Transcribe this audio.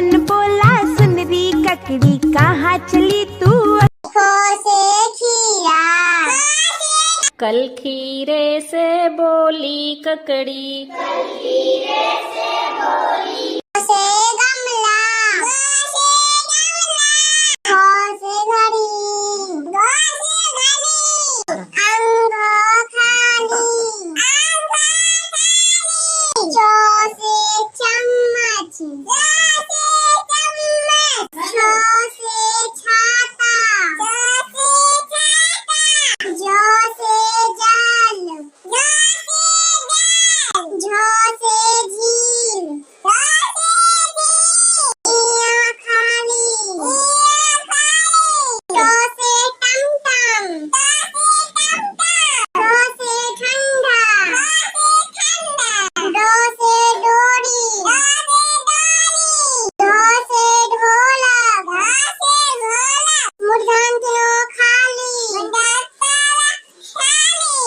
बच्चन बोला सुंदरी ककड़ी कहाँ चली तू। से खीरा, कल खीरे से बोली ककड़ी, से गमला, से घड़ी, अंगो खाली, चो से चम्मच,